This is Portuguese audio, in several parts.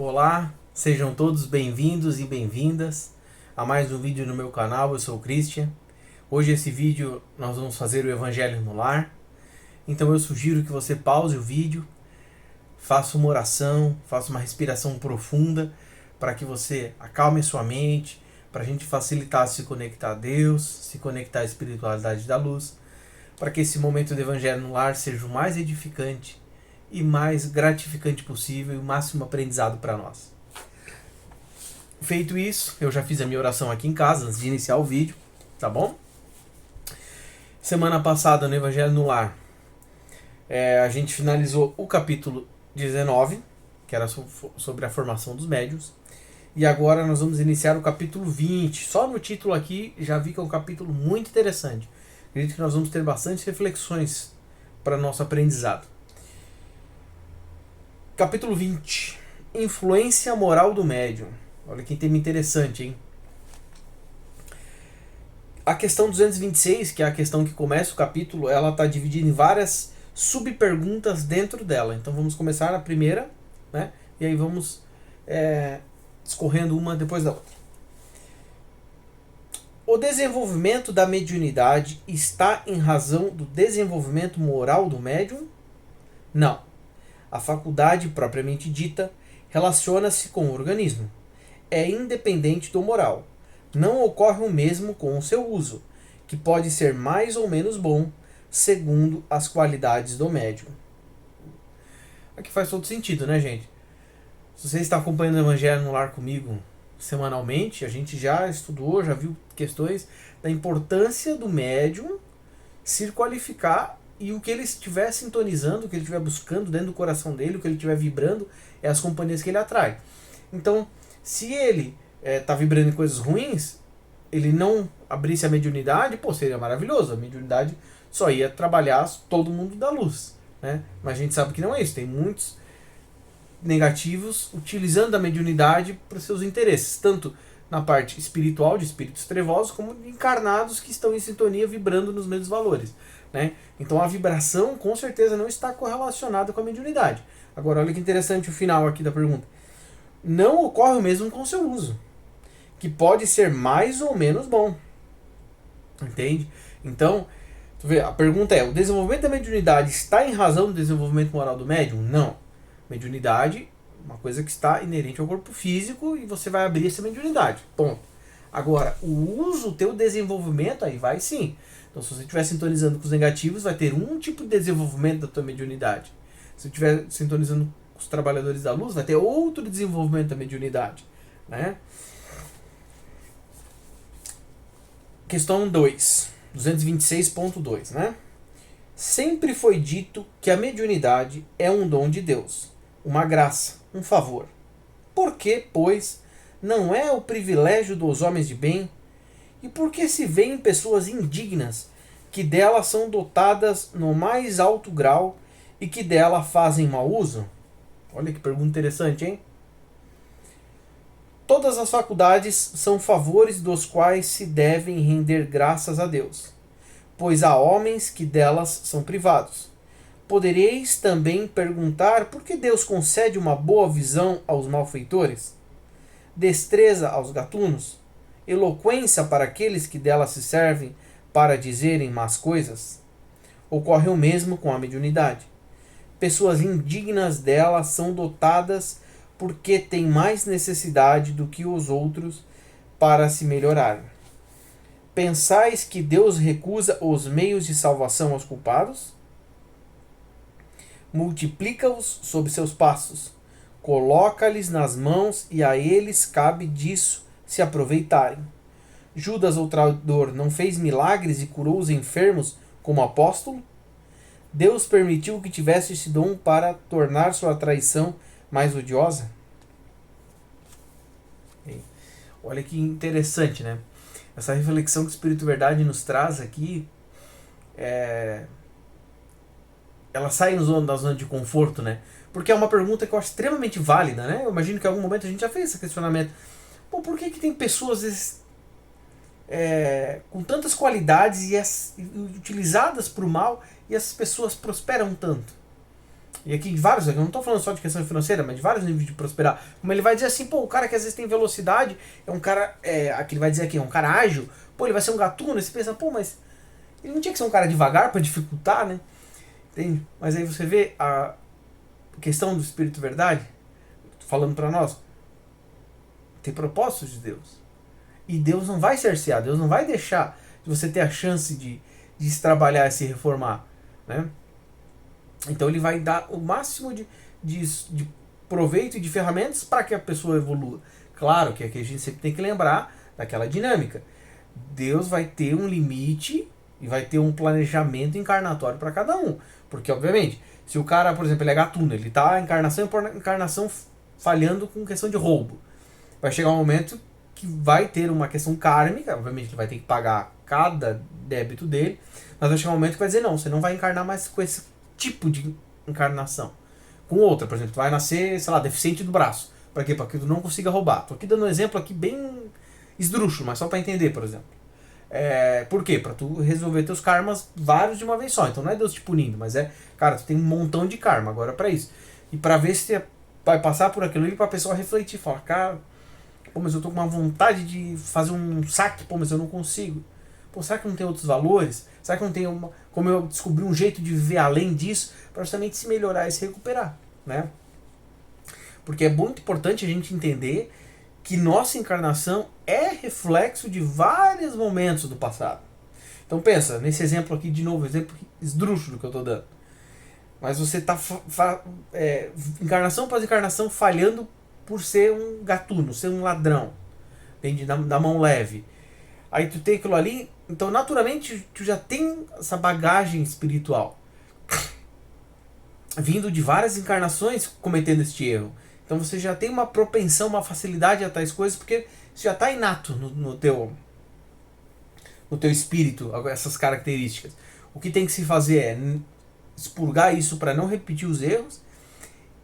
Olá, sejam todos bem-vindos e bem-vindas a mais um vídeo no meu canal. Eu sou o Christian. Hoje esse vídeo nós vamos fazer o Evangelho no Lar. Então eu sugiro que você pause o vídeo, faça uma oração, faça uma respiração profunda para que você acalme sua mente, para a gente facilitar se conectar a Deus, se conectar à espiritualidade da luz, para que esse momento do Evangelho no Lar seja o mais edificante e mais gratificante possível e o máximo aprendizado para nós. Feito isso, eu já fiz a minha oração aqui em casa antes de iniciar o vídeo, tá bom? Semana passada no Evangelho no Lar, a gente finalizou o capítulo 19, que era sobre a formação dos médiuns, e agora nós vamos iniciar o capítulo 20. Só no título aqui já vi que é um capítulo muito interessante. Acredito que nós vamos ter bastante reflexões para nosso aprendizado. Capítulo 20. Influência moral do médium. Olha que tema interessante, hein? A questão 226, que é a questão que começa o capítulo, ela está dividida em várias subperguntas dentro dela. Então vamos começar na primeira, né? E aí vamos discorrendo uma depois da outra. O desenvolvimento da mediunidade está em razão do desenvolvimento moral do médium? Não. A faculdade propriamente dita relaciona-se com o organismo. É independente do moral. Não ocorre o mesmo com o seu uso, que pode ser mais ou menos bom, segundo as qualidades do médium. Aqui faz todo sentido, né, gente? Se você está acompanhando o Evangelho no Lar comigo semanalmente, a gente já estudou, já viu questões da importância do médium se qualificar e o que ele estiver sintonizando, o que ele estiver buscando dentro do coração dele, o que ele estiver vibrando, é as companhias que ele atrai. Então, se ele está vibrando em coisas ruins, ele não abrisse a mediunidade, seria maravilhoso. A mediunidade só ia trabalhar todo mundo da luz, né? Mas a gente sabe que não é isso. Tem muitos negativos utilizando a mediunidade para os seus interesses, tanto na parte espiritual, de espíritos trevosos, como de encarnados que estão em sintonia, vibrando nos mesmos valores, né? Então a vibração com certeza não está correlacionada com a mediunidade. Agora olha que interessante o final aqui da pergunta. Não ocorre o mesmo com o seu uso, que pode ser mais ou menos bom. Entende? Então, tu vê, a pergunta é, o desenvolvimento da mediunidade está em razão do desenvolvimento moral do médium? Não. Mediunidade é uma coisa que está inerente ao corpo físico e você vai abrir essa mediunidade. Ponto. Agora, o uso, o teu desenvolvimento, aí vai sim. Então, se você estiver sintonizando com os negativos, vai ter um tipo de desenvolvimento da tua mediunidade. Se você estiver sintonizando com os trabalhadores da luz, vai ter outro desenvolvimento da mediunidade, né? Questão 2, 226.2, né? Sempre foi dito que a mediunidade é um dom de Deus, uma graça, um favor. Por que, pois, não é o privilégio dos homens de bem? E por que se vêem pessoas indignas que dela são dotadas no mais alto grau e que dela fazem mau uso? Olha que pergunta interessante, hein? Todas as faculdades são favores dos quais se devem render graças a Deus, pois há homens que delas são privados. Podereis também perguntar por que Deus concede uma boa visão aos malfeitores, destreza aos gatunos, eloquência para aqueles que dela se servem para dizerem más coisas? Ocorre o mesmo com a mediunidade. Pessoas indignas dela são dotadas porque têm mais necessidade do que os outros para se melhorar. Pensais que Deus recusa os meios de salvação aos culpados? Multiplica-os sob seus passos, coloca-lhes nas mãos e a eles cabe disso se aproveitarem. Judas, o traidor, não fez milagres e curou os enfermos como apóstolo? Deus permitiu que tivesse esse dom para tornar sua traição mais odiosa? Olha que interessante, né? Essa reflexão que o Espírito Verdade nos traz aqui, ela sai da zona de conforto, né? Porque é uma pergunta que eu acho extremamente válida, né? Eu imagino que em algum momento a gente já fez esse questionamento. Por que tem pessoas, às vezes, com tantas qualidades e utilizadas para o mal e essas pessoas prosperam tanto? E aqui de vários, eu não estou falando só de questão financeira, mas de vários níveis de prosperar. Como ele vai dizer assim, pô, o cara que às vezes tem velocidade, é um cara, aqui ele vai dizer aqui, é um cara ágil, pô, ele vai ser um gatuno, e você pensa, pô, mas ele não tinha que ser um cara devagar para dificultar, né? Entende? Mas aí você vê a questão do Espírito Verdade, falando para nós, tem propósitos de Deus. E Deus não vai cercear, Deus não vai deixar de você ter a chance de se trabalhar e se reformar, né? Então ele vai dar o máximo de proveito e de ferramentas para que a pessoa evolua. Claro que aqui a gente sempre tem que lembrar daquela dinâmica. Deus vai ter um limite e vai ter um planejamento encarnatório para cada um. Porque, obviamente, se o cara, por exemplo, ele é gatuno, ele está encarnação por encarnação falhando com questão de roubo. Vai chegar um momento que vai ter uma questão kármica, obviamente ele vai ter que pagar cada débito dele, mas vai chegar um momento que vai dizer, não, você não vai encarnar mais com esse tipo de encarnação. Com outra, por exemplo, tu vai nascer, sei lá, deficiente do braço. Para quê? Para que tu não consiga roubar. Tô aqui dando um exemplo aqui bem esdrúxulo, mas só para entender, por exemplo. Por quê? Para tu resolver teus karmas vários de uma vez só. Então não é Deus te punindo, mas cara, tu tem um montão de karma agora para isso. E para ver se você vai passar por aquilo ali, para a pessoa refletir, falar, cara, pô, mas eu tô com uma vontade de fazer um saque, pô, mas eu não consigo. Pô, será que não tem outros valores? Será que não tem como eu descobrir um jeito de viver além disso para justamente se melhorar e se recuperar, né? Porque é muito importante a gente entender que nossa encarnação é reflexo de vários momentos do passado. Então pensa, nesse exemplo aqui de novo, exemplo esdrúxulo que eu tô dando. Mas você está encarnação após encarnação falhando por ser um gatuno, ser um ladrão, entende? Da mão leve. Aí tu tem aquilo ali, então naturalmente tu já tem essa bagagem espiritual vindo de várias encarnações cometendo este erro. Então você já tem uma propensão, uma facilidade a tais coisas, porque isso já está inato no teu espírito, essas características. O que tem que se fazer é expurgar isso para não repetir os erros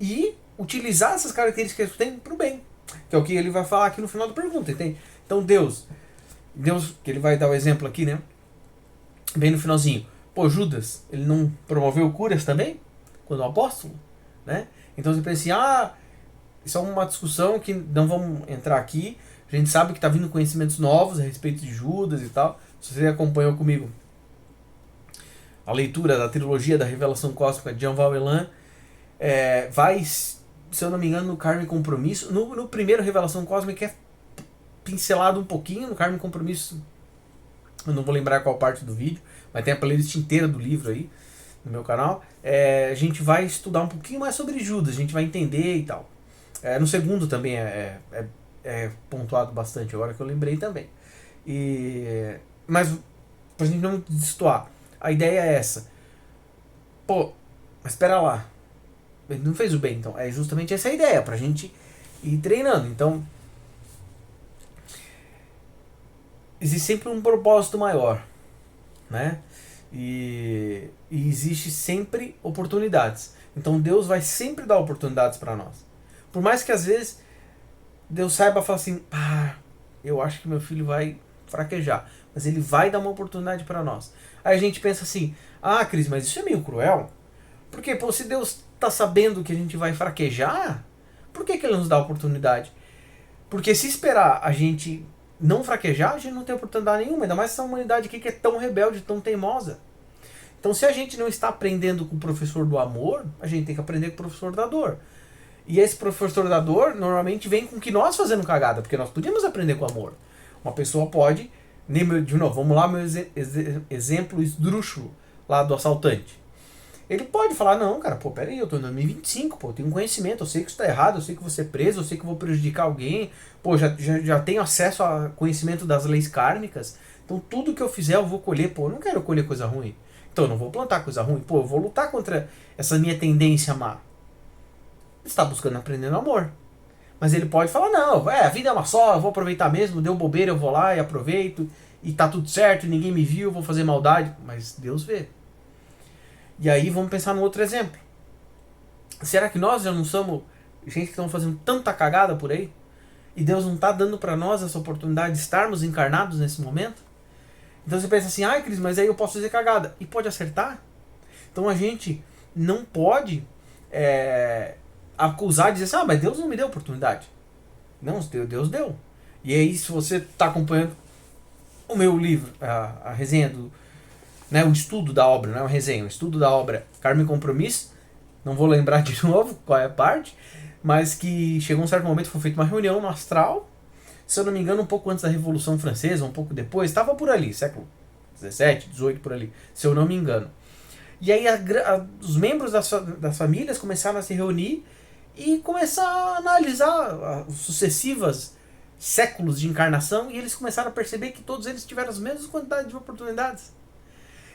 e utilizar essas características que tu tem para o bem. Que é o que ele vai falar aqui no final da pergunta, entende? Então Deus, que ele vai dar o exemplo aqui, né? Bem no finalzinho. Pô, Judas, ele não promoveu curas também? Quando o apóstolo, né? Então você pensa assim, isso é uma discussão que não vamos entrar aqui. A gente sabe que está vindo conhecimentos novos a respeito de Judas e tal. Se você acompanhou comigo a leitura da trilogia da Revelação Cósmica de Jean Valjean, vai, se eu não me engano, no Karma e Compromisso. No primeiro Revelação Cósmica é pincelado um pouquinho, no Karma e Compromisso eu não vou lembrar qual parte do vídeo, mas tem a playlist inteira do livro aí no meu canal. A gente vai estudar um pouquinho mais sobre Judas, a gente vai entender e tal. No segundo também é pontuado bastante, agora que eu lembrei também. Mas pra gente não destoar, a ideia é essa. Pô, mas espera lá, ele não fez o bem, então é justamente essa a ideia, pra gente ir treinando. Então existe sempre um propósito maior, né? E existe sempre oportunidades. Então Deus vai sempre dar oportunidades para nós. Por mais que às vezes Deus saiba falar assim, eu acho que meu filho vai fraquejar, mas ele vai dar uma oportunidade para nós. Aí a gente pensa assim, Cris, mas isso é meio cruel. Porque, pô, se Deus está sabendo que a gente vai fraquejar, por que ele nos dá a oportunidade? Porque se esperar a gente não fraquejar, a gente não tem oportunidade nenhuma, ainda mais essa humanidade aqui que é tão rebelde, tão teimosa. Então se a gente não está aprendendo com o professor do amor, a gente tem que aprender com o professor da dor. E esse professor da dor normalmente vem com que nós fazendo cagada, porque nós podíamos aprender com amor. Uma pessoa pode, de novo, vamos lá, meu exemplo esdrúxulo lá do assaltante. Ele pode falar, não, cara, pô, peraí, eu tô em 2025, pô, eu tenho conhecimento, eu sei que isso tá errado, eu sei que vou ser preso, eu sei que vou prejudicar alguém, pô, já tenho acesso a conhecimento das leis kármicas, então tudo que eu fizer eu vou colher, pô, eu não quero colher coisa ruim, então eu não vou plantar coisa ruim, pô, eu vou lutar contra essa minha tendência má. Ele está buscando aprender no amor. Mas ele pode falar, não, a vida é uma só, eu vou aproveitar mesmo, deu bobeira, eu vou lá e aproveito, e tá tudo certo, ninguém me viu, eu vou fazer maldade, mas Deus vê. E aí vamos pensar no outro exemplo. Será que nós já não somos gente que estão fazendo tanta cagada por aí? E Deus não está dando para nós essa oportunidade de estarmos encarnados nesse momento? Então você pensa assim, Cris, mas aí eu posso fazer cagada. E pode acertar? Então a gente não pode acusar, dizer assim, mas Deus não me deu oportunidade. Não, Deus deu. E aí, se você está acompanhando o meu livro, a resenha do, né, o estudo da obra, não é uma resenha, o estudo da obra Karma e Compromisso, não vou lembrar de novo qual é a parte, mas que chegou um certo momento, foi feita uma reunião no astral, se eu não me engano, um pouco antes da Revolução Francesa, um pouco depois, estava por ali, século 17, 18 por ali, se eu não me engano. E aí os membros das famílias começaram a se reunir e começar a analisar as sucessivas séculos de encarnação, e eles começaram a perceber que todos eles tiveram as mesmas quantidades de oportunidades.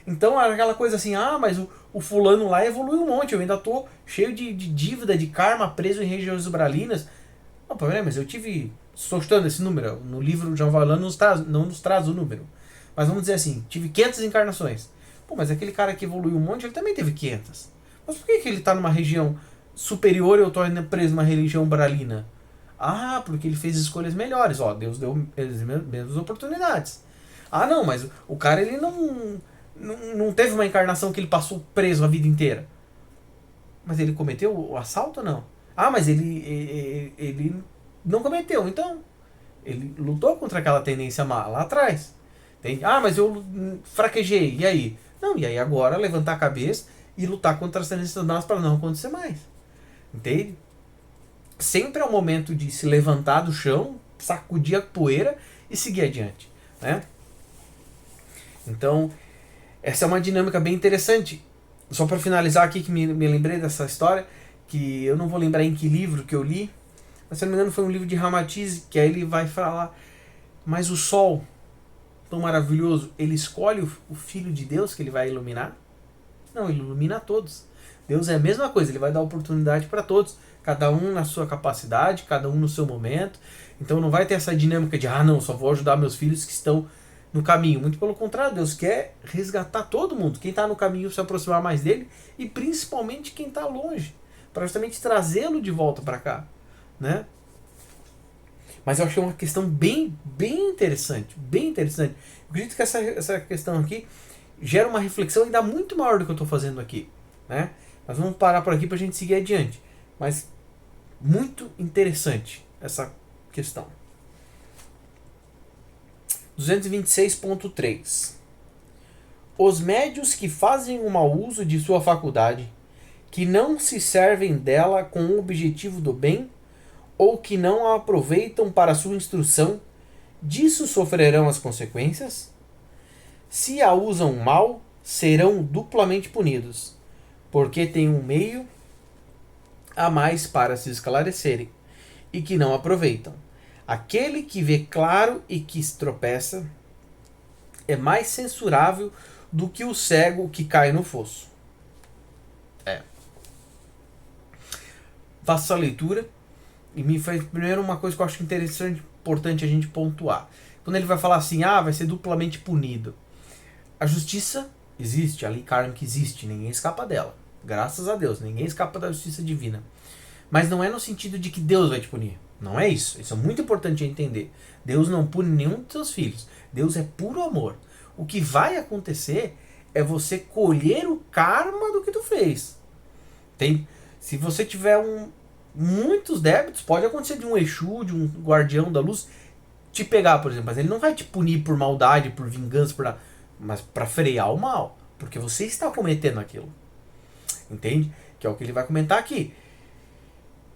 Então era aquela coisa assim, mas o fulano lá evoluiu um monte, eu ainda tô cheio de dívida, de karma, preso em regiões ubralinas. Não, peraí, mas eu tive, estou estudando esse número, no livro de Jean Valjean não nos traz o número. Mas vamos dizer assim, tive 500 encarnações. Pô, mas aquele cara que evoluiu um monte, ele também teve 500. Mas por que ele está numa região superior e eu estou ainda preso numa religião ubralina? Ah, porque ele fez escolhas melhores. Ó, Deus deu as mesmas oportunidades. Ah, não, mas o cara ele não teve uma encarnação que ele passou preso a vida inteira. Mas ele cometeu o assalto ou não? Ah, mas ele não cometeu. Então, ele lutou contra aquela tendência má lá atrás. Entende? Ah, mas eu fraquejei. E aí? Não, e aí agora levantar a cabeça e lutar contra as tendências más para não acontecer mais. Entende? Sempre é o momento de se levantar do chão, sacudir a poeira e seguir adiante. Né? Então, essa é uma dinâmica bem interessante. Só para finalizar aqui, que me lembrei dessa história, que eu não vou lembrar em que livro que eu li, mas se não me engano foi um livro de Ramatiz, que aí ele vai falar, mas o sol, tão maravilhoso, ele escolhe o Filho de Deus que ele vai iluminar? Não, ele ilumina a todos. Deus é a mesma coisa, ele vai dar oportunidade para todos, cada um na sua capacidade, cada um no seu momento. Então não vai ter essa dinâmica de, não, só vou ajudar meus filhos que estão no caminho. Muito pelo contrário, Deus quer resgatar todo mundo. Quem está no caminho se aproximar mais dele e principalmente quem está longe, para justamente trazê-lo de volta para cá, né? Mas eu achei uma questão bem interessante, bem interessante. Eu acredito que essa questão aqui gera uma reflexão ainda muito maior do que eu estou fazendo aqui, né? Mas vamos parar por aqui para a gente seguir adiante. Mas muito interessante essa questão. 226.3 Os médios que fazem um mau uso de sua faculdade, que não se servem dela com o objetivo do bem, ou que não a aproveitam para sua instrução, disso sofrerão as consequências? Se a usam mal, serão duplamente punidos, porque têm um meio a mais para se esclarecerem, e que não aproveitam. Aquele que vê claro e que se tropeça é mais censurável do que o cego que cai no fosso. Faço essa leitura e me faz primeiro uma coisa que eu acho interessante, importante a gente pontuar. Quando ele vai falar assim, vai ser duplamente punido. A justiça existe, a lei kármica existe, ninguém escapa dela. Graças a Deus, ninguém escapa da justiça divina. Mas não é no sentido de que Deus vai te punir. Não é isso. Isso é muito importante entender. Deus não pune nenhum dos seus filhos. Deus é puro amor. O que vai acontecer é você colher o karma do que tu fez. Se você tiver muitos débitos, pode acontecer de um Exu, de um guardião da luz, te pegar, por exemplo. Mas ele não vai te punir por maldade, por vingança, mas para frear o mal. Porque você está cometendo aquilo. Entende? Que é o que ele vai comentar aqui.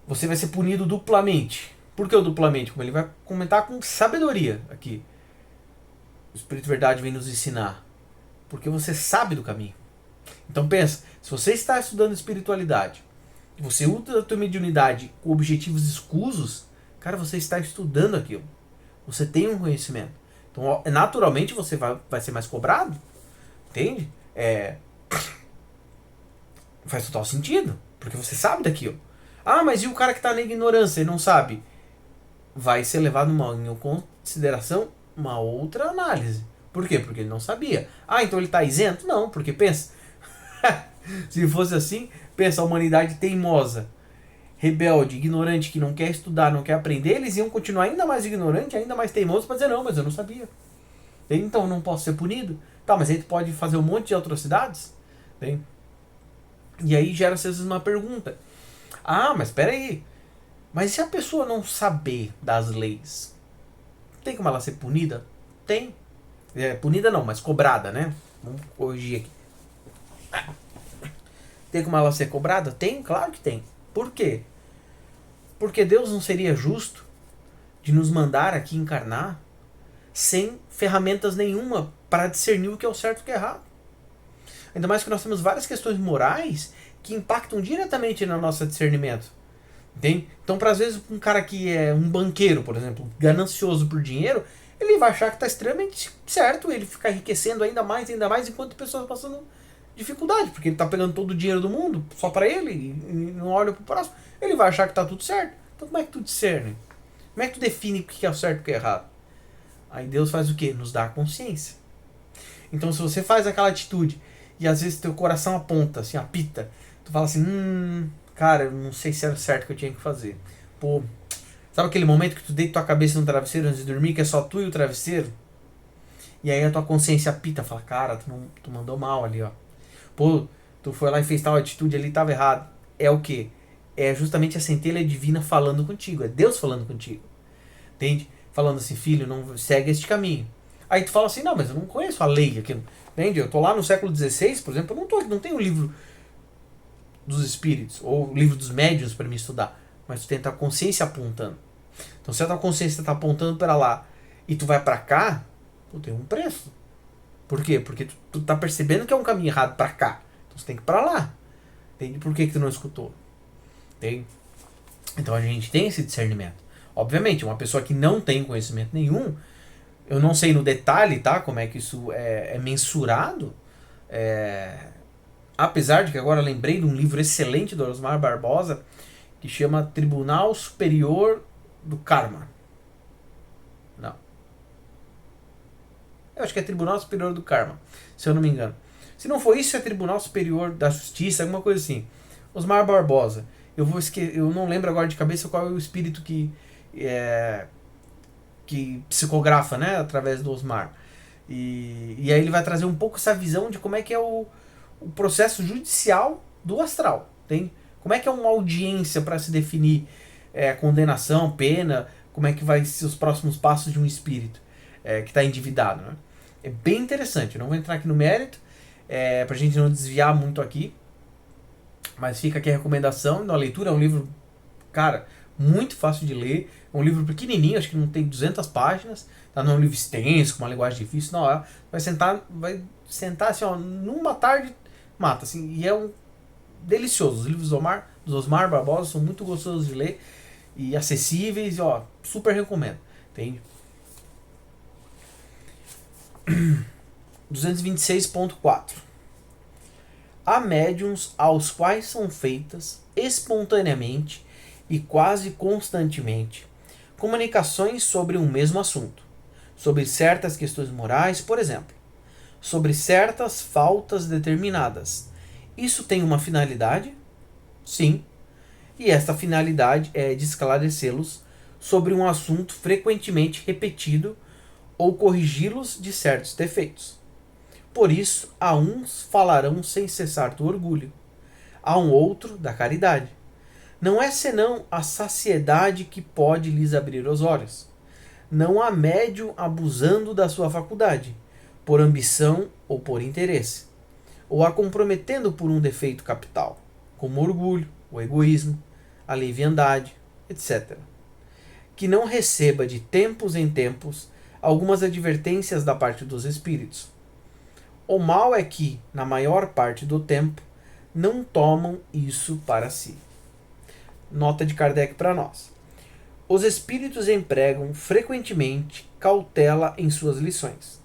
Você vai ser punido duplamente. Por que o duplamente? Como ele vai comentar com sabedoria aqui. O Espírito de Verdade vem nos ensinar. Porque você sabe do caminho. Então pensa, se você está estudando espiritualidade, você usa a tua mediunidade com objetivos escusos, cara, você está estudando aquilo. Você tem um conhecimento. Então, naturalmente, você vai ser mais cobrado. Entende? Faz total sentido. Porque você sabe daquilo. Mas e o cara que está na ignorância e não sabe? Vai ser levado em consideração uma outra análise. Por quê? Porque ele não sabia. Então ele está isento? Não, porque pensa. Se fosse assim, pensa, a humanidade teimosa, rebelde, ignorante, que não quer estudar, não quer aprender, eles iam continuar ainda mais ignorante, ainda mais teimoso, para dizer, não, mas eu não sabia. Então eu não posso ser punido? Tá, mas aí tu pode fazer um monte de atrocidades? E aí gera-se às vezes uma pergunta. Ah, mas espera aí. Mas se a pessoa não saber das leis, tem como ela ser punida? Tem. Punida não, mas cobrada, né? Vamos corrigir aqui. Tem como ela ser cobrada? Tem, claro que tem. Por quê? Porque Deus não seria justo de nos mandar aqui encarnar sem ferramentas nenhuma para discernir o que é o certo e o que é errado. Ainda mais que nós temos várias questões morais que impactam diretamente no nosso discernimento. Entende? Então, para às vezes, um cara que é um banqueiro, por exemplo, ganancioso por dinheiro, ele vai achar que está extremamente certo ele ficar enriquecendo ainda mais, enquanto pessoas passando dificuldade, porque ele está pegando todo o dinheiro do mundo só para ele e não olha para o próximo. Ele vai achar que está tudo certo. Então, como é que tu discerne? Como é que tu define o que é o certo e o que é errado? Aí Deus faz o quê? Nos dá a consciência. Então, se você faz aquela atitude e às vezes teu coração aponta, assim, apita, tu fala assim, cara, eu não sei se era certo que eu tinha que fazer. Pô, sabe aquele momento que tu deita tua cabeça no travesseiro antes de dormir, que é só tu e o travesseiro? E aí a tua consciência apita, fala, cara, tu mandou mal ali, ó. Pô, tu foi lá e fez tal atitude ali, tava errado. É o quê? É justamente a centelha divina falando contigo, é Deus falando contigo. Entende? Falando assim, filho, não segue este caminho. Aí tu fala assim, não, mas eu não conheço a lei aqui. Entende? Eu tô lá no século XVI, por exemplo, eu não tenho o livro dos espíritos, ou o livro dos médiuns para me estudar. Mas tu tem a tua consciência apontando. Então se a tua consciência tá apontando para lá e tu vai para cá, tu tem um preço. Por quê? Porque tu tá percebendo que é um caminho errado para cá. Então você tem que ir pra lá. Entende? Por que tu não escutou? Entende? Então a gente tem esse discernimento. Obviamente, uma pessoa que não tem conhecimento nenhum, eu não sei no detalhe, tá? Como é que isso é mensurado. Apesar de que agora lembrei de um livro excelente do Osmar Barbosa, que chama Tribunal Superior do Karma. Não. Eu acho que é Tribunal Superior do Karma, se eu não me engano. Se não for isso, é Tribunal Superior da Justiça, alguma coisa assim. Osmar Barbosa. Eu não lembro agora de cabeça qual é o espírito que psicografa, né, através do Osmar. E aí ele vai trazer um pouco essa visão de como é que é o processo judicial do astral. Tem? Como é que é uma audiência para se definir condenação, pena, como é que vai ser os próximos passos de um espírito que está endividado. Né? É bem interessante, eu não vou entrar aqui no mérito, para a gente não desviar muito aqui, mas fica aqui a recomendação na leitura. É um livro, cara, muito fácil de ler. É um livro pequenininho, acho que não tem 200 páginas. Tá? Não é um livro extenso, com uma linguagem difícil. Não, vai sentar assim, ó, numa tarde, mata. Assim, e é um delicioso. Os livros dos Osmar Barbosa são muito gostosos de ler e acessíveis. Ó, super recomendo. Entende? 226.4. Há médiuns aos quais são feitas espontaneamente e quase constantemente comunicações sobre um mesmo assunto, sobre certas questões morais, por exemplo, sobre certas faltas determinadas. Isso tem uma finalidade? Sim. E esta finalidade é de esclarecê-los sobre um assunto frequentemente repetido ou corrigi-los de certos defeitos. Por isso, a uns falarão sem cessar do orgulho, a um outro da caridade. Não é senão a saciedade que pode lhes abrir os olhos. Não há médium abusando da sua faculdade, por ambição ou por interesse, ou a comprometendo por um defeito capital, como o orgulho, o egoísmo, a leviandade, etc. Que não receba de tempos em tempos algumas advertências da parte dos espíritos. O mal é que, na maior parte do tempo, não tomam isso para si. Nota de Kardec para nós. Os espíritos empregam frequentemente cautela em suas lições,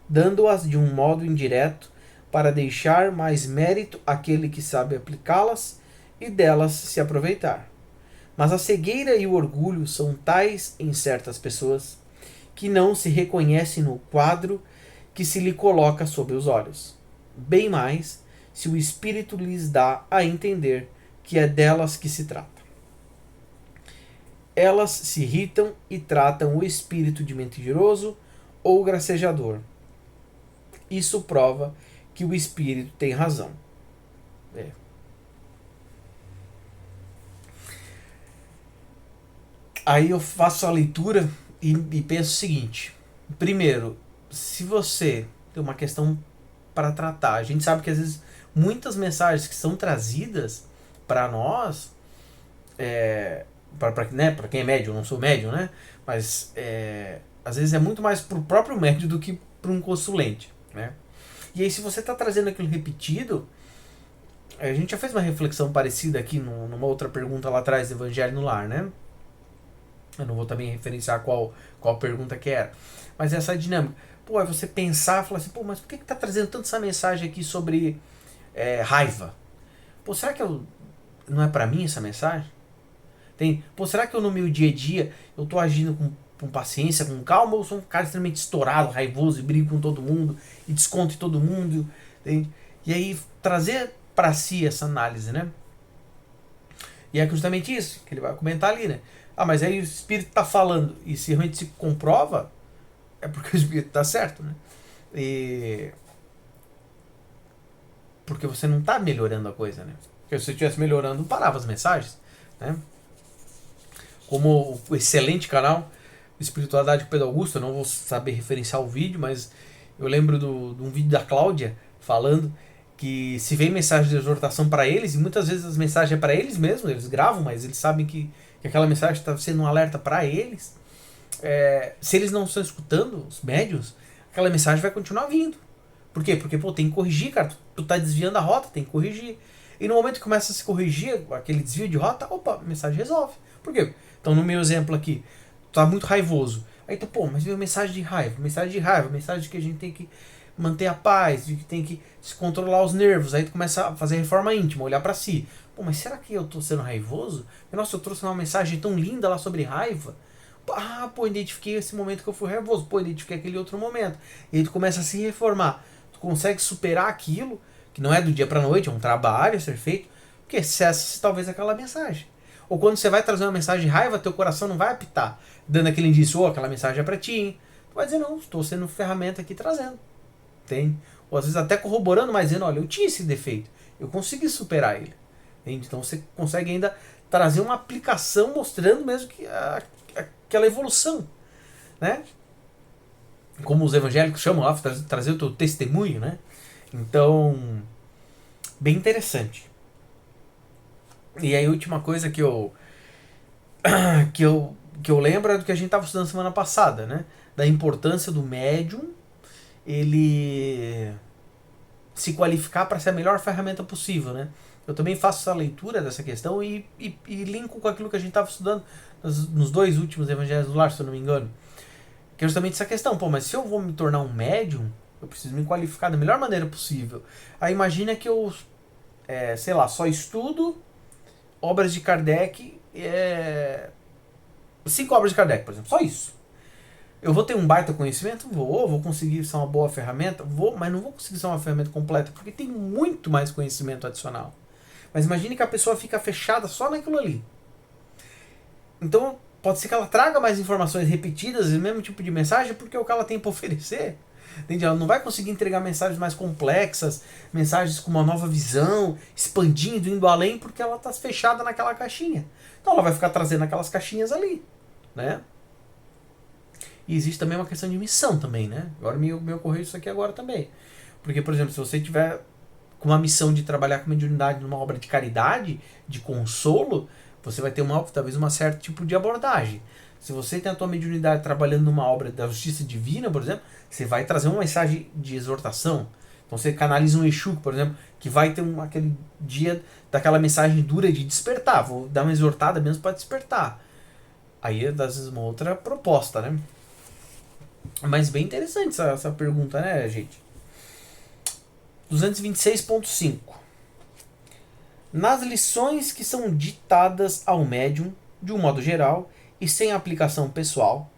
dando-as de um modo indireto para deixar mais mérito àquele que sabe aplicá-las e delas se aproveitar. Mas a cegueira e o orgulho são tais em certas pessoas que não se reconhece no quadro que se lhe coloca sob os olhos. Bem mais, se o espírito lhes dá a entender que é delas que se trata. Elas se irritam e tratam o espírito de mentiroso ou gracejador. Isso prova que o espírito tem razão. Aí eu faço a leitura e penso o seguinte. Primeiro, se você tem uma questão para tratar, a gente sabe que às vezes muitas mensagens que são trazidas para nós, para né, quem é médium, eu não sou médium, né? Mas às vezes é muito mais para o próprio médium do que para um consulente, né? E aí se você está trazendo aquilo repetido, a gente já fez uma reflexão parecida aqui numa outra pergunta lá atrás do Evangelho no Lar, né? Eu não vou também referenciar qual pergunta que era. Mas essa dinâmica. Pô, é você pensar e falar assim, pô, mas por que tá trazendo tanto essa mensagem aqui sobre raiva? Pô, será que não é para mim essa mensagem? Pô, será que eu no meu dia a dia eu tô agindo com paciência, com calma, ou sou um cara extremamente estourado, raivoso, e brigo com todo mundo, e desconto em todo mundo? Tem? E aí trazer para si essa análise, né? E é justamente isso que ele vai comentar ali, né? Ah, mas aí o espírito tá falando, e se realmente se comprova, é porque o espírito tá certo, né? E... porque você não tá melhorando a coisa, né? Porque se você estivesse melhorando, parava as mensagens, né? Como o excelente canal Espiritualidade com Pedro Augusto, eu não vou saber referenciar o vídeo, mas eu lembro de um vídeo da Cláudia falando que se vem mensagem de exortação para eles, e muitas vezes as mensagens é para eles mesmos, eles gravam, mas eles sabem que aquela mensagem está sendo um alerta para eles. Se eles não estão escutando, os médios, aquela mensagem vai continuar vindo. Por quê? Porque, pô, tem que corrigir, cara. Tu tá desviando a rota, tem que corrigir. E no momento que começa a se corrigir aquele desvio de rota, opa, a mensagem resolve. Por quê? Então, no meu exemplo aqui, tu tá muito raivoso. Aí tu, pô, mas veio mensagem de raiva, mensagem de que a gente tem que manter a paz, de que tem que se controlar os nervos. Aí tu começa a fazer reforma íntima, olhar para si. Pô, mas será que eu tô sendo raivoso? Nossa, eu trouxe uma mensagem tão linda lá sobre raiva. Ah, pô, identifiquei esse momento que eu fui raivoso. Pô, identifiquei aquele outro momento. E aí tu começa a se reformar. Tu consegue superar aquilo, que não é do dia pra noite, é um trabalho a ser feito, porque cessa talvez aquela mensagem. Ou quando você vai trazer uma mensagem de raiva, teu coração não vai apitar, dando aquele indício, oh, aquela mensagem é pra ti, hein? Tu vai dizer, não, estou sendo ferramenta aqui trazendo. Tem? Ou às vezes até corroborando, mas dizendo, olha, eu tinha esse defeito, eu consegui superar ele. Entende? Então você consegue ainda trazer uma aplicação mostrando mesmo que aquela evolução, né? Como os evangélicos chamam lá, trazer o teu testemunho, né? Então, bem interessante. E aí a última coisa que eu, que eu lembro é do que a gente estava estudando semana passada, né? Da importância do médium ele se qualificar para ser a melhor ferramenta possível, né? Eu também faço essa leitura dessa questão e linko com aquilo que a gente estava estudando nos dois últimos evangelhos do lar, se eu não me engano. Que é justamente essa questão, pô, mas se eu vou me tornar um médium, eu preciso me qualificar da melhor maneira possível. Aí imagina que eu, sei lá, só estudo obras de Kardec, 5 obras de Kardec, por exemplo, só isso. Eu vou ter um baita conhecimento? Vou conseguir ser uma boa ferramenta? Vou, mas não vou conseguir ser uma ferramenta completa, porque tem muito mais conhecimento adicional. Mas imagine que a pessoa fica fechada só naquilo ali. Então, pode ser que ela traga mais informações repetidas, o mesmo tipo de mensagem, porque é o que ela tem para oferecer. Entende? Ela não vai conseguir entregar mensagens mais complexas, mensagens com uma nova visão, expandindo, indo além, porque ela está fechada naquela caixinha. Então ela vai ficar trazendo aquelas caixinhas ali, né? E existe também uma questão de missão também, né? Agora me ocorreu isso aqui agora também. Porque, por exemplo, se você tiver com uma missão de trabalhar com mediunidade numa obra de caridade, de consolo, você vai ter talvez um certo tipo de abordagem. Se você tem a tua mediunidade trabalhando numa obra da justiça divina, por exemplo, você vai trazer uma mensagem de exortação. Então você canaliza um Exu, por exemplo, que vai ter aquele dia daquela mensagem dura de despertar. Vou dar uma exortada mesmo para despertar. Aí é, às vezes, uma outra proposta, né? Mas bem interessante essa pergunta, né, gente? 226.5. Nas lições que são ditadas ao médium, de um modo geral, e sem aplicação pessoal,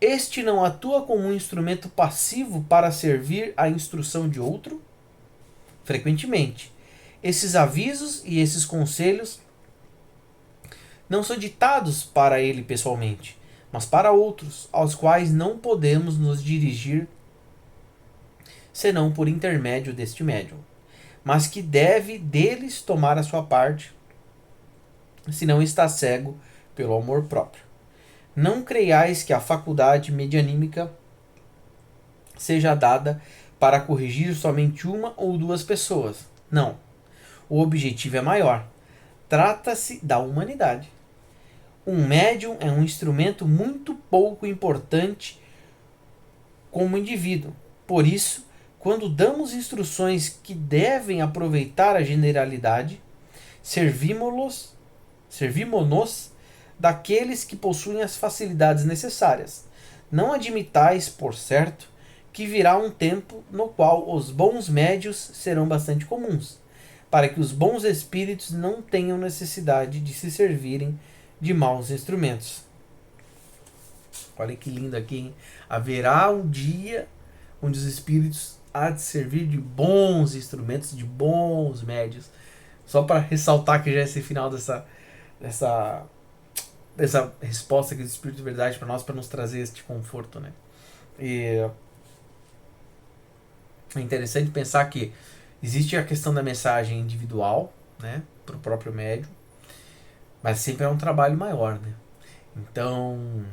este não atua como um instrumento passivo para servir à instrução de outro? Frequentemente, esses avisos e esses conselhos não são ditados para ele pessoalmente, mas para outros, aos quais não podemos nos dirigir senão por intermédio deste médium, mas que deve deles tomar a sua parte, se não está cego pelo amor próprio. Não creiais que a faculdade medianímica seja dada para corrigir somente uma ou duas pessoas. Não. O objetivo é maior. Trata-se da humanidade. Um médium é um instrumento muito pouco importante como indivíduo. Por isso, quando damos instruções que devem aproveitar a generalidade, servimos-nos daqueles que possuem as facilidades necessárias. Não admitais, por certo, que virá um tempo no qual os bons médios serão bastante comuns, para que os bons espíritos não tenham necessidade de se servirem de maus instrumentos. Olha que lindo aqui, hein? Haverá um dia onde os espíritos há de servir de bons instrumentos, de bons médios. Só para ressaltar que já é esse final dessa resposta aqui do Espírito de Verdade para nós, para nos trazer este conforto, né? E é interessante pensar que existe a questão da mensagem individual, né, para o próprio médium, mas sempre é um trabalho maior, né? Então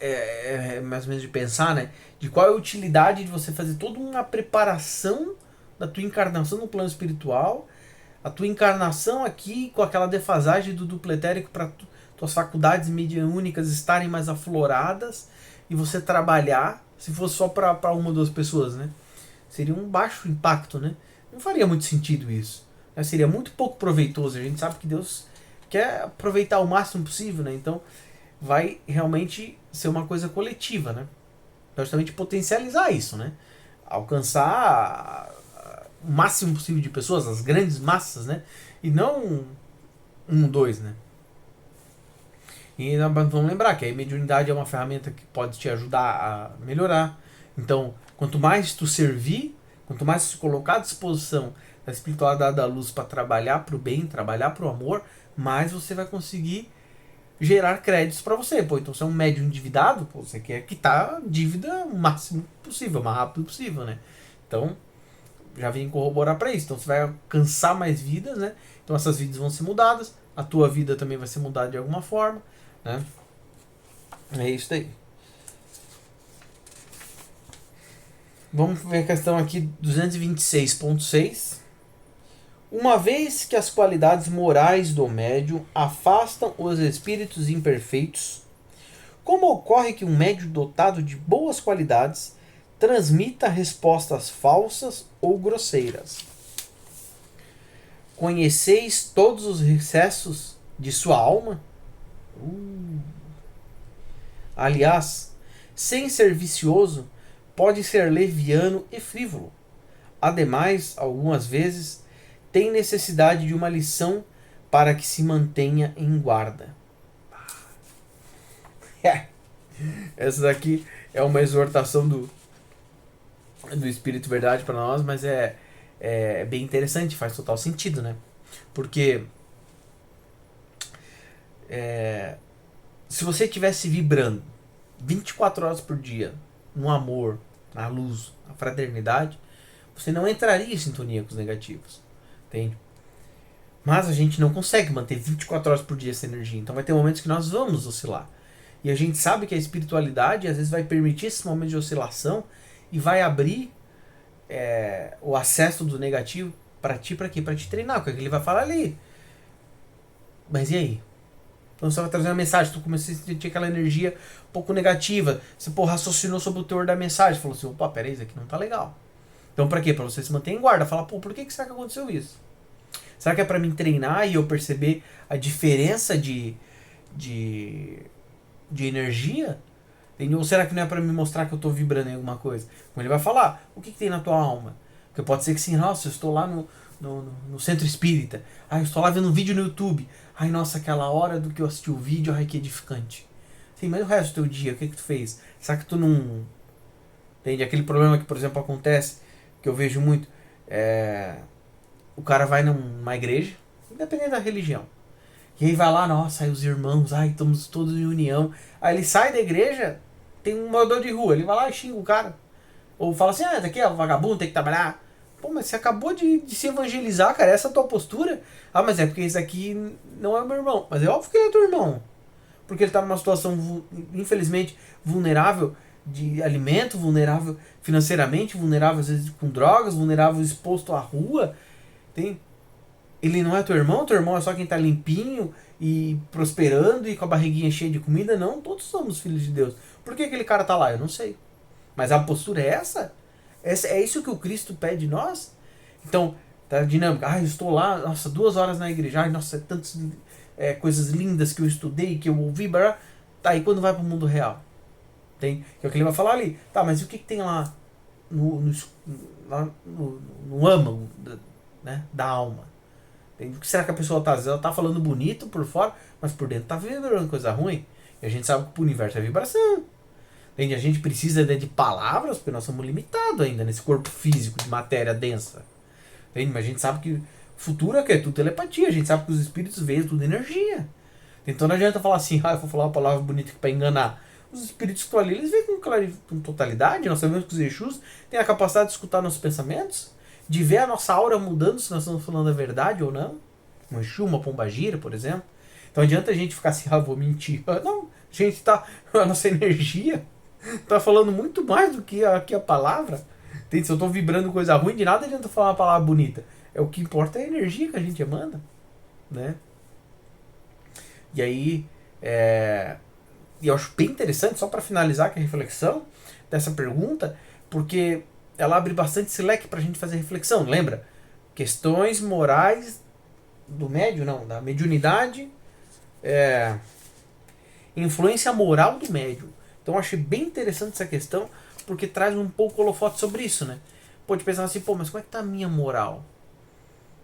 é mais ou menos de pensar, né, de qual é a utilidade de você fazer toda uma preparação da tua encarnação no plano espiritual, a tua encarnação aqui com aquela defasagem do duplo etérico para tuas faculdades mediúnicas estarem mais afloradas e você trabalhar, se fosse só para uma ou duas pessoas, né? Seria um baixo impacto, né? Não faria muito sentido isso. Né? Seria muito pouco proveitoso. A gente sabe que Deus quer aproveitar o máximo possível, né? Então vai realmente ser uma coisa coletiva, né? Então, justamente potencializar isso, né? Alcançar o máximo possível de pessoas, as grandes massas, né? E não dois, né? E vamos lembrar que a mediunidade é uma ferramenta que pode te ajudar a melhorar. Então, quanto mais tu servir, quanto mais tu colocar à disposição da espiritualidade da luz para trabalhar para o bem, trabalhar para o amor, mais você vai conseguir gerar créditos para você. Pô, então você é um médium endividado, pô, você quer quitar a dívida o máximo possível, o mais rápido possível, né? Então, já vem corroborar para isso. Então você vai alcançar mais vidas, né? Então essas vidas vão ser mudadas, a tua vida também vai ser mudada de alguma forma, né? É isso aí. Vamos ver a questão aqui 226.6. Uma vez que as qualidades morais do médium afastam os espíritos imperfeitos, como ocorre que um médium dotado de boas qualidades transmita respostas falsas ou grosseiras? Conheceis todos os recessos de sua alma? Aliás, sem ser vicioso, pode ser leviano e frívolo. Ademais, algumas vezes, tem necessidade de uma lição para que se mantenha em guarda. Essa daqui é uma exortação do Espírito Verdade para nós, mas é bem interessante, faz total sentido, né? Porque se você estivesse vibrando 24 horas por dia no amor, na luz, na fraternidade, você não entraria em sintonia com os negativos, entende? Mas a gente não consegue manter 24 horas por dia essa energia, então vai ter momentos que nós vamos oscilar. E a gente sabe que a espiritualidade às vezes vai permitir esse momento de oscilação e vai abrir o acesso do negativo para ti, para quê? Para te treinar, porque ele vai falar ali. Mas e aí? Então você vai trazer uma mensagem, tu começou a sentir aquela energia um pouco negativa, você raciocinou sobre o teor da mensagem, falou assim, opa, peraí, isso aqui não tá legal. Então pra quê? Pra você se manter em guarda, falar, por que será que aconteceu isso? Será que é pra me treinar e eu perceber a diferença de energia? Ou será que não é pra me mostrar que eu tô vibrando em alguma coisa? Como ele vai falar, o que tem na tua alma? Porque pode ser que sim, nossa, eu estou lá no centro espírita, eu estou lá vendo um vídeo no YouTube, nossa, aquela hora do que eu assisti o vídeo, que edificante. Sim, mas o resto do teu dia, o que tu fez? Será que tu não... Entende? Aquele problema que, por exemplo, acontece, que eu vejo muito, o cara vai numa igreja, independente da religião, e aí vai lá, nossa, aí os irmãos, estamos todos em união. Aí ele sai da igreja, tem um morador de rua, ele vai lá e xinga o cara. Ou fala assim, daqui é vagabundo, tem que trabalhar. Pô, mas você acabou de se evangelizar, cara, essa é a tua postura? Ah, mas é porque esse aqui não é meu irmão. Mas é óbvio que ele é teu irmão. Porque ele tá numa situação, infelizmente, vulnerável de alimento, vulnerável financeiramente, vulnerável às vezes com drogas, vulnerável exposto à rua. Tem, ele não é teu irmão é só quem tá limpinho e prosperando e com a barriguinha cheia de comida. Não, todos somos filhos de Deus. Por que aquele cara tá lá? Eu não sei. Mas a postura é essa? É isso que o Cristo pede de nós? Então, tá a dinâmica. Ah, eu estou lá, nossa, 2 horas na igreja. Ai, nossa, tantas coisas lindas que eu estudei, que eu ouvi. Blá. Tá, e quando vai pro mundo real? Tem, que é o que ele vai falar ali. Tá, mas o que tem lá no âmago da alma? O que será que a pessoa tá? Às vezes ela tá falando bonito por fora, mas por dentro tá vibrando coisa ruim. E a gente sabe que o universo é vibração. Entende? A gente precisa de palavras, porque nós somos limitados ainda nesse corpo físico de matéria densa. Entende? Mas a gente sabe que o futuro é que é tudo telepatia. A gente sabe que os espíritos veem tudo energia. Então não adianta falar assim, eu vou falar uma palavra bonita para enganar. Os espíritos que estão ali, eles veem com totalidade. Nós sabemos que os Exus têm a capacidade de escutar nossos pensamentos, de ver a nossa aura mudando se nós estamos falando a verdade ou não. Um Exu, uma pombagira, por exemplo. Então adianta a gente ficar assim, vou mentir. Não, a gente tá. A nossa energia tá falando muito mais do que a palavra. Entende? Se eu tô vibrando coisa ruim, de nada adianta falar uma palavra bonita. O que importa é a energia que a gente emana. Né? E aí. E eu acho bem interessante, só para finalizar com a reflexão dessa pergunta, porque ela abre bastante esse leque para a gente fazer reflexão. Lembra? Questões morais do médium, não, da mediunidade, influência moral do médium. Então eu achei bem interessante essa questão, porque traz um pouco holofote sobre isso, né? Pode pensar assim, mas como é que tá a minha moral?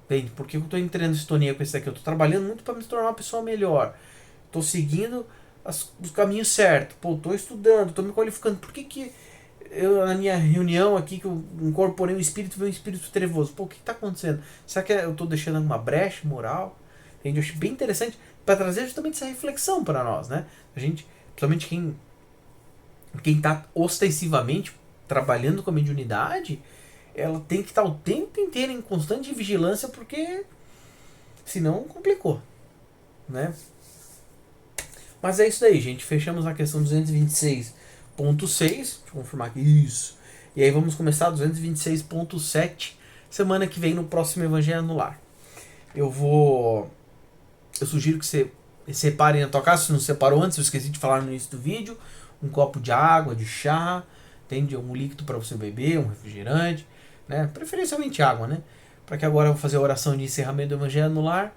Entende? Por que eu tô entrando em sintonia com isso aqui? Eu tô trabalhando muito para me tornar uma pessoa melhor. Tô seguindo os caminhos certos. Tô estudando, tô me qualificando. Por que eu, na minha reunião aqui, que eu incorporei um espírito, veio um espírito trevoso? O que tá acontecendo? Será que eu tô deixando uma brecha moral? Entende? Eu achei bem interessante para trazer justamente essa reflexão para nós, né? A gente, principalmente quem tá ostensivamente trabalhando com a mediunidade, ela tem que estar o tempo inteiro em constante vigilância, porque senão complicou, né? Mas é isso daí, gente. Fechamos a questão 226.6. Deixa eu confirmar aqui. Isso. E aí vamos começar 226.7 semana que vem no próximo Evangelho no Lar. Eu sugiro que você separe na tua casa, se não separou antes, eu esqueci de falar no início do vídeo, um copo de água, de chá, tem um líquido para você beber, um refrigerante, né? Preferencialmente água, né? Para que agora eu vou fazer a oração de encerramento do Evangelho no Lar,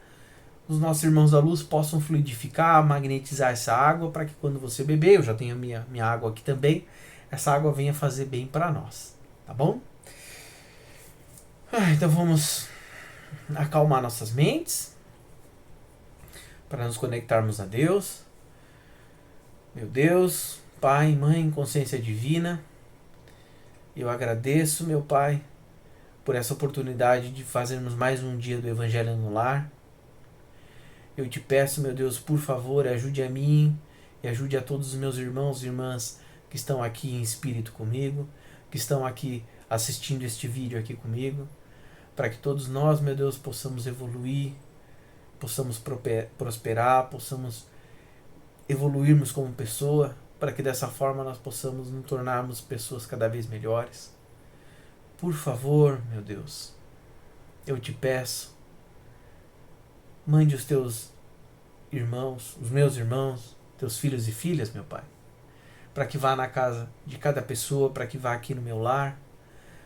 os nossos irmãos da luz possam fluidificar, magnetizar essa água, para que quando você beber, eu já tenho a minha água aqui também, essa água venha fazer bem para nós, tá bom? Então vamos acalmar nossas mentes, para nos conectarmos a Deus. Meu Deus, Pai, Mãe, consciência divina, eu agradeço, meu Pai, por essa oportunidade de fazermos mais um dia do Evangelho no Lar. Eu te peço, meu Deus, por favor, ajude a mim e ajude a todos os meus irmãos e irmãs que estão aqui em espírito comigo, que estão aqui assistindo este vídeo aqui comigo, para que todos nós, meu Deus, possamos evoluir, possamos prosperar, possamos evoluirmos como pessoa, para que dessa forma nós possamos nos tornarmos pessoas cada vez melhores. Por favor, meu Deus, eu te peço, mande os teus irmãos, os meus irmãos, teus filhos e filhas, meu Pai, para que vá na casa de cada pessoa, para que vá aqui no meu lar,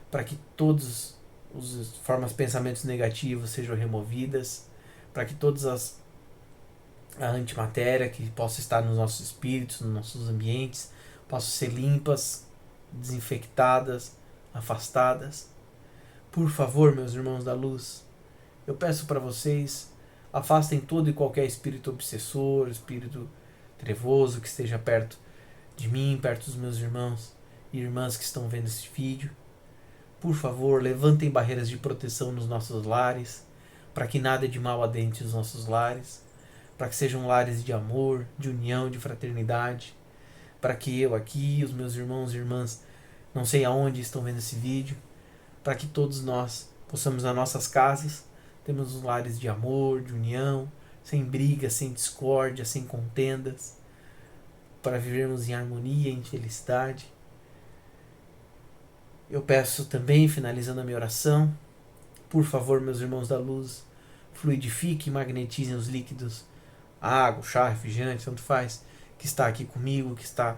para que todas as formas de pensamentos negativos sejam removidas, para que todas a antimatéria que possa estar nos nossos espíritos, nos nossos ambientes, possam ser limpas, desinfectadas, afastadas. Por favor, meus irmãos da luz, eu peço para vocês, afastem todo e qualquer espírito obsessor, espírito trevoso que esteja perto de mim, perto dos meus irmãos e irmãs que estão vendo esse vídeo. Por favor, levantem barreiras de proteção nos nossos lares, para que nada de mal adentre os nossos lares, para que sejam lares de amor, de união, de fraternidade, para que eu aqui, os meus irmãos e irmãs, não sei aonde estão vendo esse vídeo, para que todos nós possamos nas nossas casas termos uns lares de amor, de união, sem brigas, sem discórdia, sem contendas, para vivermos em harmonia, em felicidade. Eu peço também, finalizando a minha oração, por favor, meus irmãos da luz, fluidifiquem e magnetizem os líquidos, água, chá, refrigerante, tanto faz, que está aqui comigo, que está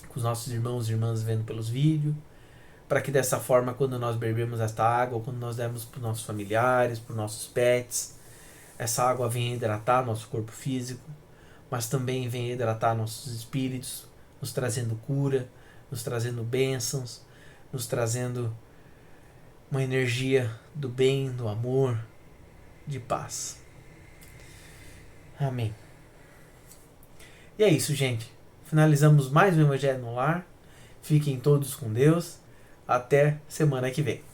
com os nossos irmãos e irmãs vendo pelos vídeos, para que dessa forma, quando nós bebemos esta água, ou quando nós demos para os nossos familiares, para os nossos pets, essa água venha hidratar nosso corpo físico, mas também venha hidratar nossos espíritos, nos trazendo cura, nos trazendo bênçãos, nos trazendo uma energia do bem, do amor, de paz. Amém. E é isso, gente. Finalizamos mais um Evangelho no Lar. Fiquem todos com Deus. Até semana que vem.